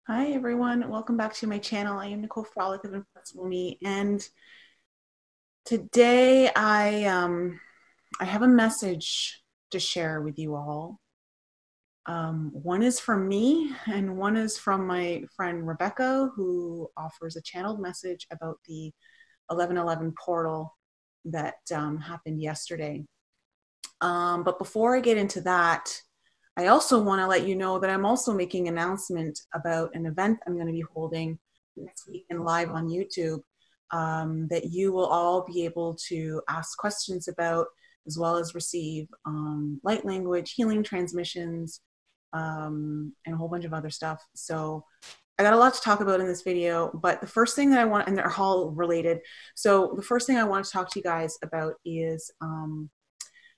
Hi everyone, welcome back to my channel. I am Nicole Frolic of Inflexible Me, and today I have a message to share with you all. One is from me, and one is from my friend Rebecca, who offers a channeled message about the 1111 portal that happened yesterday. But before I get into that, I also want to let you know that I'm also making an announcement about an event I'm going to be holding next week and live on YouTube that you will all be able to ask questions about, as well as receive light language, healing transmissions, and a whole bunch of other stuff. So I got a lot to talk about in this video, but the first thing that I want, and they're all related. So the first thing I want to talk to you guys about is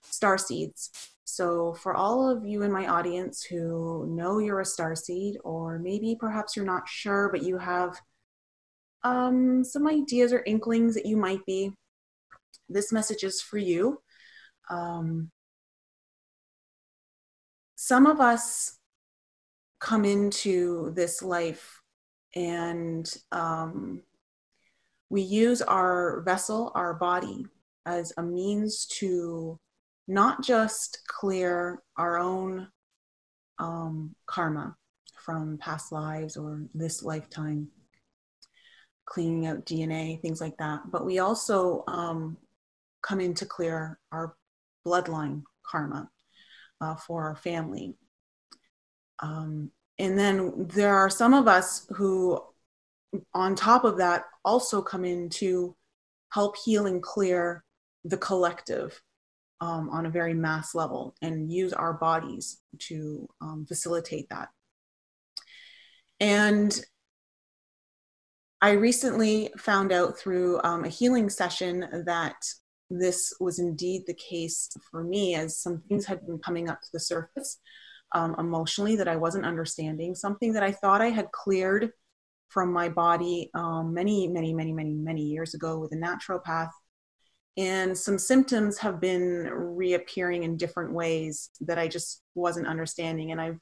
Starseeds. So for all of you in my audience who know you're a starseed, or maybe perhaps you're not sure, but you have some ideas or inklings that you might be, this message is for you. Some of us come into this life and we use our vessel, our body, as a means to not just clear our own karma from past lives or this lifetime, cleaning out DNA, things like that, but we also come in to clear our bloodline karma for our family. And then there are some of us who, on top of that, also come in to help heal and clear the collective on a very mass level and use our bodies to facilitate that. And I recently found out through a healing session that this was indeed the case for me, as some things had been coming up to the surface emotionally that I wasn't understanding, something that I thought I had cleared from my body many years ago with a naturopath. And some symptoms have been reappearing in different ways that I just wasn't understanding. And I've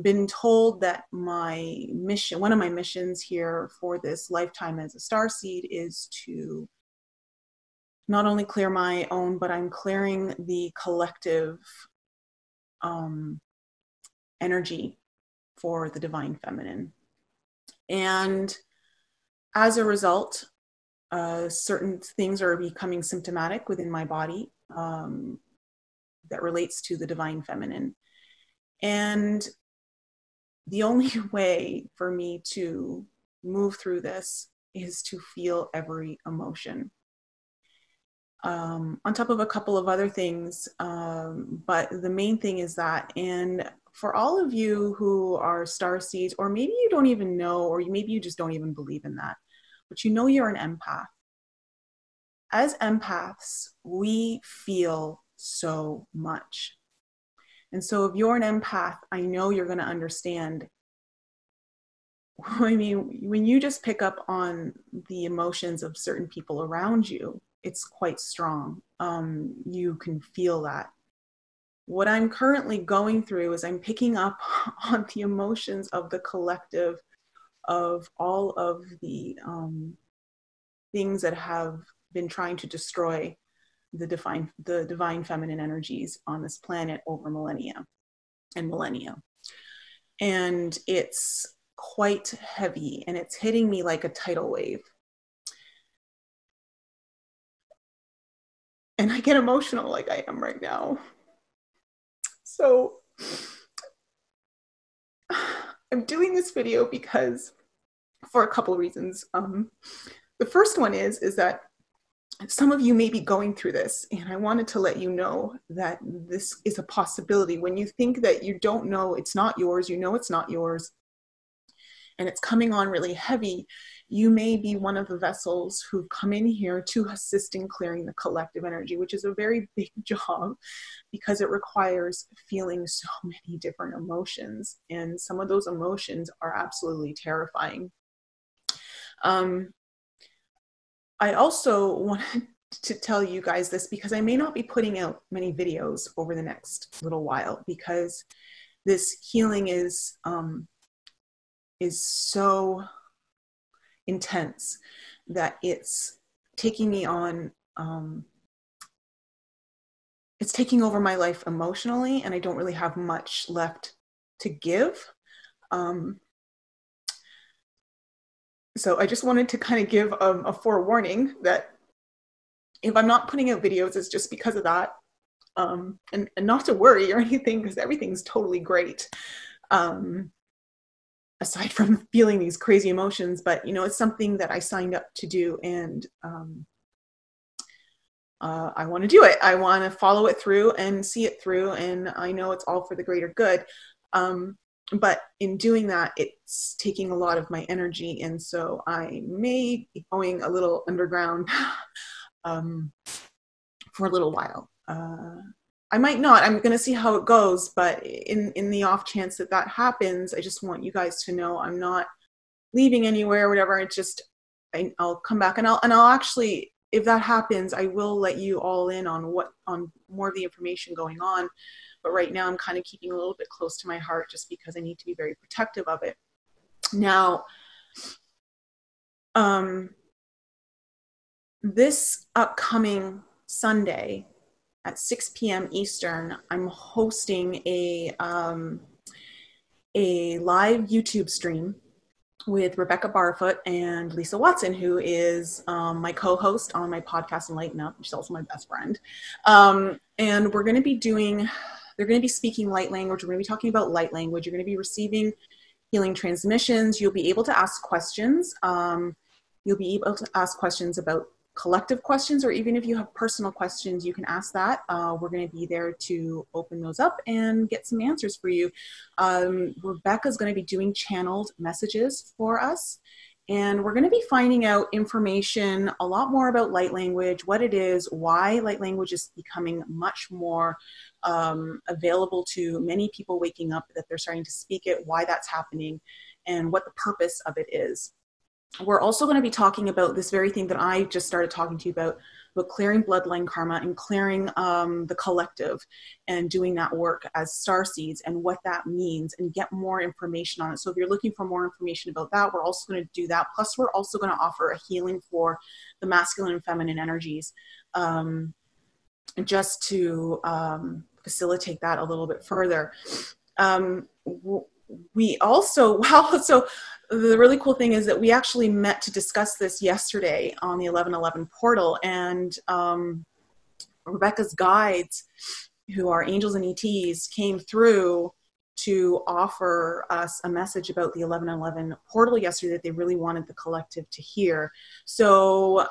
been told that my mission, one of my missions here for this lifetime as a starseed, is to not only clear my own, but I'm clearing the collective energy for the divine feminine. And as a result, certain things are becoming symptomatic within my body that relates to the divine feminine. And the only way for me to move through this is to feel every emotion. On top of a couple of other things, but the main thing is that. And for all of you who are starseeds, or maybe you don't even know, or maybe you just don't even believe in that, but you know you're an empath. As empaths, we feel so much. And so if you're an empath, I know you're going to understand. I mean, when you just pick up on the emotions of certain people around you, it's quite strong. You can feel that. What I'm currently going through is I'm picking up on the emotions of the collective, of all of the things that have been trying to destroy the divine feminine energies on this planet over millennia. And it's quite heavy, and it's hitting me like a tidal wave. And I get emotional like I am right now. So I'm doing this video because, for a couple of reasons. The first one is that some of you may be going through this, and I wanted to let you know that this is a possibility. When you think that you don't know, it's not yours, you know it's not yours, and it's coming on really heavy, you may be one of the vessels who've come in here to assist in clearing the collective energy, which is a very big job because it requires feeling so many different emotions. And some of those emotions are absolutely terrifying. I also wanted to tell you guys this because I may not be putting out many videos over the next little while, because this healing is is so intense that it's taking me on, it's taking over my life emotionally, and I don't really have much left to give. So I just wanted to kind of give a forewarning that if I'm not putting out videos, it's just because of that. And not to worry or anything, because everything's totally great. Aside from feeling these crazy emotions, but it's something that I signed up to do, and I want to do it. I want to follow it through and see it through, and I know it's all for the greater good. But in doing that, it's taking a lot of my energy, and so I may be going a little underground for a little while. I might not. I'm going to see how it goes, but in the off chance that that happens, I just want you guys to know I'm not leaving anywhere or whatever. It's just I'll come back, and I'll actually, if that happens, I will let you all in on more of the information going on. But right now I'm kind of keeping a little bit close to my heart, just because I need to be very protective of it. Now, this upcoming Sunday at 6 p.m. Eastern, I'm hosting a live YouTube stream with Rebecca Barfoot and Lisa Watson, who is my co-host on my podcast Enlighten Up. She's also my best friend. And we're going to be they're going to be speaking light language. We're going to be talking about light language. You're going to be receiving healing transmissions. You'll be able to ask questions. You'll be able to ask questions about collective questions, or even if you have personal questions, you can ask that. We're going to be there to open those up and get some answers for you. Rebecca's going to be doing channeled messages for us, and we're going to be finding out information a lot more about light language, what it is, why light language is becoming much more available to many people waking up, that they're starting to speak it, why that's happening, and what the purpose of it is. We're also going to be talking about this very thing that I just started talking to you about clearing bloodline karma and clearing the collective, and doing that work as starseeds and what that means, and get more information on it. So if you're looking for more information about that, we're also going to do that. Plus, we're also going to offer a healing for the masculine and feminine energies, just to facilitate that a little bit further. We also, so the really cool thing is that we actually met to discuss this yesterday on the 1111 portal, and Rebecca's guides, who are angels and ETs, came through to offer us a message about the 1111 portal yesterday that they really wanted the collective to hear. So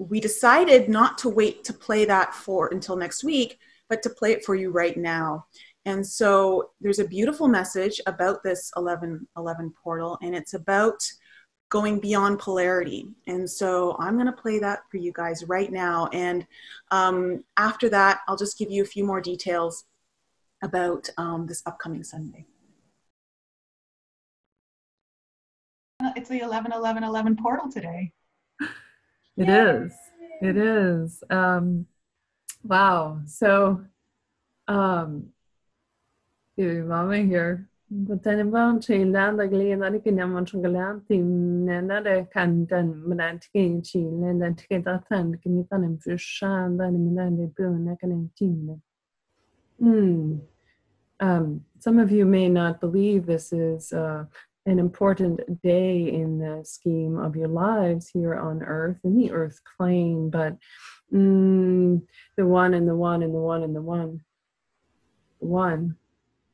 we decided not to wait to play that until next week, but to play it for you right now. And so there's a beautiful message about this 1111 portal, and it's about going beyond polarity. And so I'm going to play that for you guys right now. And after that, I'll just give you a few more details about this upcoming Sunday. It's the 1111 portal today. It is. It is. Wow. So, mama here. But then about China, the Glen, I can never Galan team, and that can done Manatki, Chile, and then take that and give me an fish and then they burn like an 18. Some of you may not believe this is an important day in the scheme of your lives here on Earth, in the Earth plane, but the one and the one and the one and the one,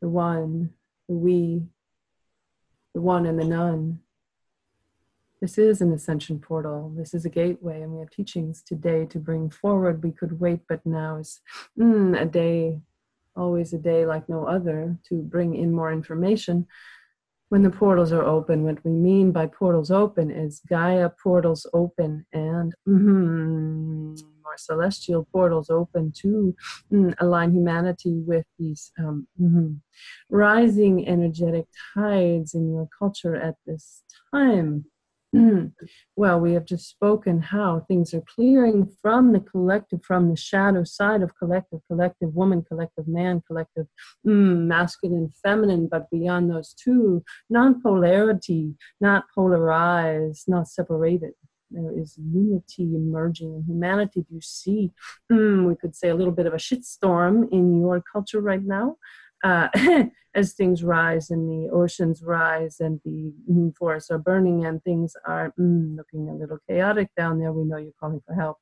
the we, the one and the none. This is an ascension portal. This is a gateway, and we have teachings today to bring forward. We could wait, but now is a day, always a day like no other, to bring in more information. When the portals are open, what we mean by portals open is Gaia portals open, and more celestial portals open to align humanity with these rising energetic tides in your culture at this time. Well, we have just spoken how things are clearing from the collective, from the shadow side of collective, collective woman, collective man, collective masculine, feminine, but beyond those two, non-polarity, not polarized, not separated. There is unity emerging in humanity. Do you see, we could say, a little bit of a shitstorm in your culture right now? Uh, as things rise and the oceans rise and the forests are burning and things are looking a little chaotic down there, we know you're calling for help.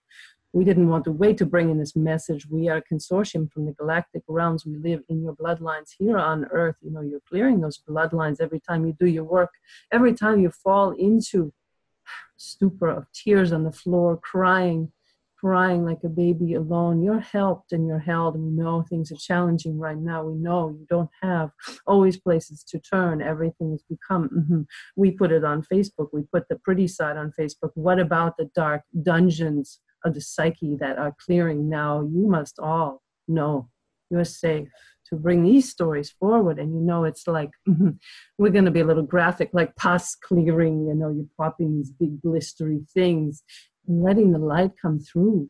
We didn't want to wait to bring in this message. We are a consortium from the galactic realms. We live in your bloodlines here on Earth. You know, you're clearing those bloodlines every time you do your work, every time you fall into stupor of tears on the floor, crying like a baby alone. You're helped and you're held, and we know things are challenging right now. We know you don't have always places to turn. Everything has become, we put it on Facebook. We put the pretty side on Facebook. What about the dark dungeons of the psyche that are clearing now? You must all know you're safe to bring these stories forward. And you know, it's like, we're going to be a little graphic, like pus clearing, you know, you're popping these big blistery things and letting the light come through.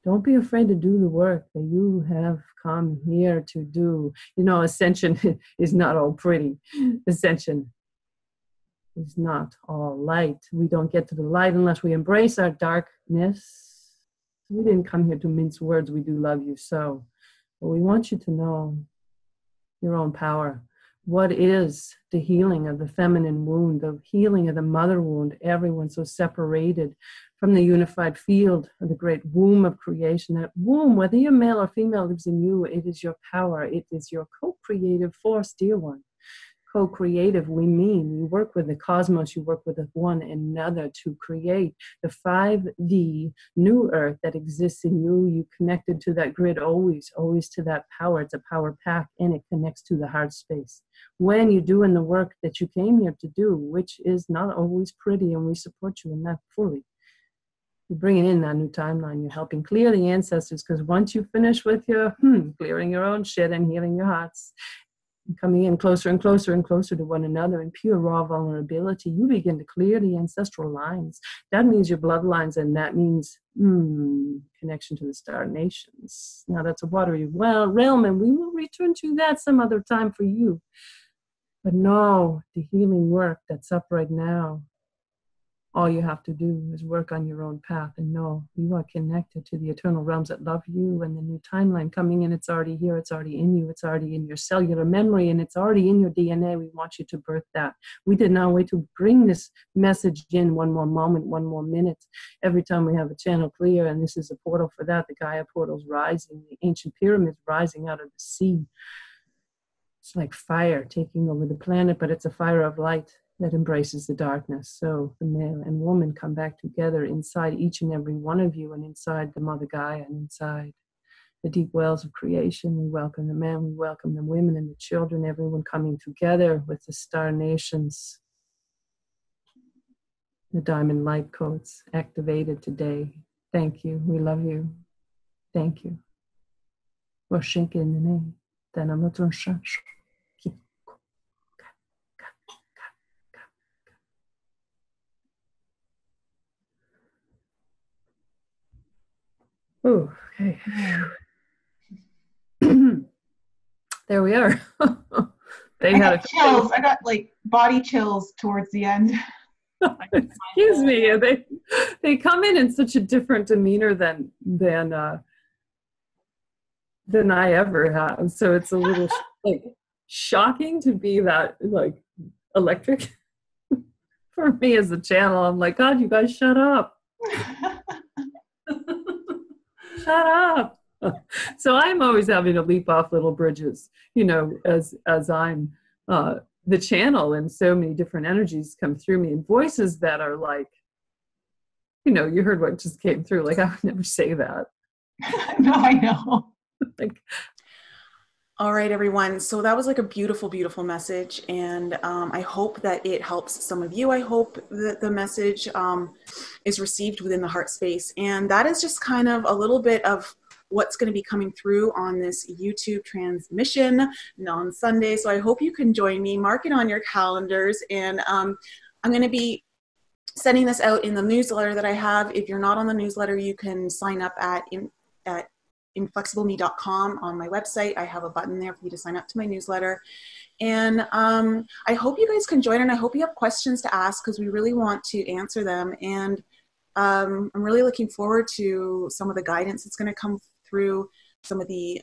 Don't be afraid to do the work that you have come here to do. You know, ascension is not all pretty. Ascension is not all light. We don't get to the light unless we embrace our darkness. We didn't come here to mince words. We do love you so. But we want you to know your own power. What is the healing of the feminine wound, the healing of the mother wound? Everyone so separated from the unified field of the great womb of creation. That womb, whether you're male or female, lives in you. It is your power. It is your co-creative force, dear one. Co-creative, we mean you work with the cosmos, you work with one another to create the 5D new earth that exists in you. You connected to that grid, always to that power. It's a power pack, and it connects to the heart space. When you're doing the work that you came here to do, which is not always pretty, and we support you in that fully. You're bringing in that new timeline. You're helping clear the ancestors, because once you finish with your clearing your own shit and healing your hearts, coming in closer and closer and closer to one another in pure raw vulnerability, you begin to clear the ancestral lines. That means your bloodlines, and that means connection to the star nations. Now that's a watery realm, and we will return to that some other time for you. But no, the healing work that's up right now, all you have to do is work on your own path and know you are connected to the eternal realms that love you, and the new timeline coming in, it's already here, it's already in you, it's already in your cellular memory, and it's already in your DNA. We want you to birth that. We did not wait to bring this message in one more moment, one more minute. Every time we have a channel clear, and this is a portal for that, the Gaia portal's rising, the ancient pyramids rising out of the sea. It's like fire taking over the planet, but it's a fire of light that embraces the darkness. So the male and woman come back together inside each and every one of you, and inside the Mother Gaia, and inside the deep wells of creation. We welcome the men, we welcome the women and the children, everyone coming together with the star nations. The diamond light codes activated today. Thank you. We love you. Thank you. Oh, okay. There we are. I got chills. I got like body chills towards the end. Excuse me. They come in such a different demeanor than I ever have. So it's a little like shocking to be that like electric for me as a channel. I'm like, God, you guys shut up. Shut up. So I'm always having to leap off little bridges, you know, as I'm the channel, and so many different energies come through me, and voices that are like, you know, you heard what just came through. Like, I would never say that. No, I know. Like, all right, everyone. So that was like a beautiful, beautiful message. And I hope that it helps some of you. I hope that the message is received within the heart space. And that is just kind of a little bit of what's going to be coming through on this YouTube transmission on Sunday. So I hope you can join me. Mark it on your calendars. And I'm going to be sending this out in the newsletter that I have. If you're not on the newsletter, you can sign up at inflexibleme.com on my website. I have a button there for you to sign up to my newsletter. And I hope you guys can join, and I hope you have questions to ask, because we really want to answer them. And I'm really looking forward to some of the guidance that's going to come through, some of the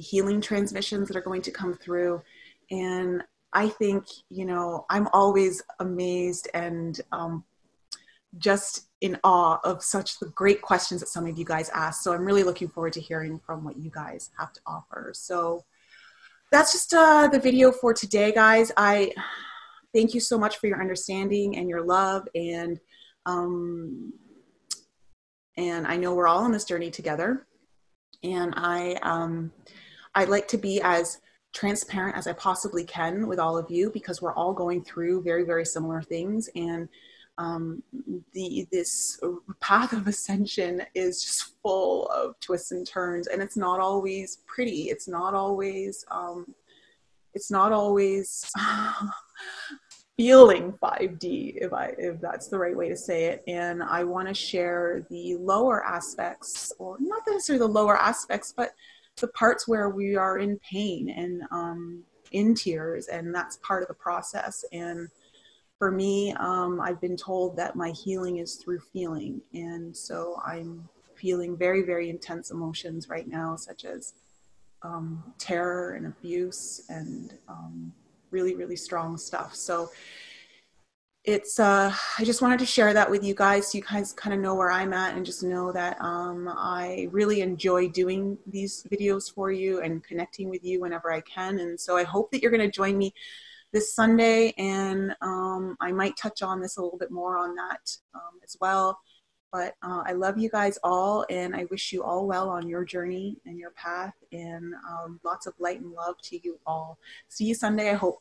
healing transmissions that are going to come through. And I think, you know, I'm always amazed and just in awe of such the great questions that some of you guys ask. So I'm really looking forward to hearing from what you guys have to offer. So that's just the video for today, guys. I thank you so much for your understanding and your love. And I know we're all on this journey together. And I'd like to be as transparent as I possibly can with all of you, because we're all going through very, very similar things. And this path of ascension is just full of twists and turns, and it's not always pretty. It's not always feeling 5D, if that's the right way to say it. And I want to share the lower aspects, or not necessarily the lower aspects, but the parts where we are in pain and in tears, and that's part of the process. And for me, I've been told that my healing is through feeling. And so I'm feeling very, very intense emotions right now, such as terror and abuse and really, really strong stuff. So it's, I just wanted to share that with you guys, so you guys kind of know where I'm at, and just know that I really enjoy doing these videos for you and connecting with you whenever I can. And so I hope that you're going to join me this Sunday, and I might touch on this a little bit more on that as well. But I love you guys all, and I wish you all well on your journey and your path, and lots of light and love to you all. See you Sunday, I hope.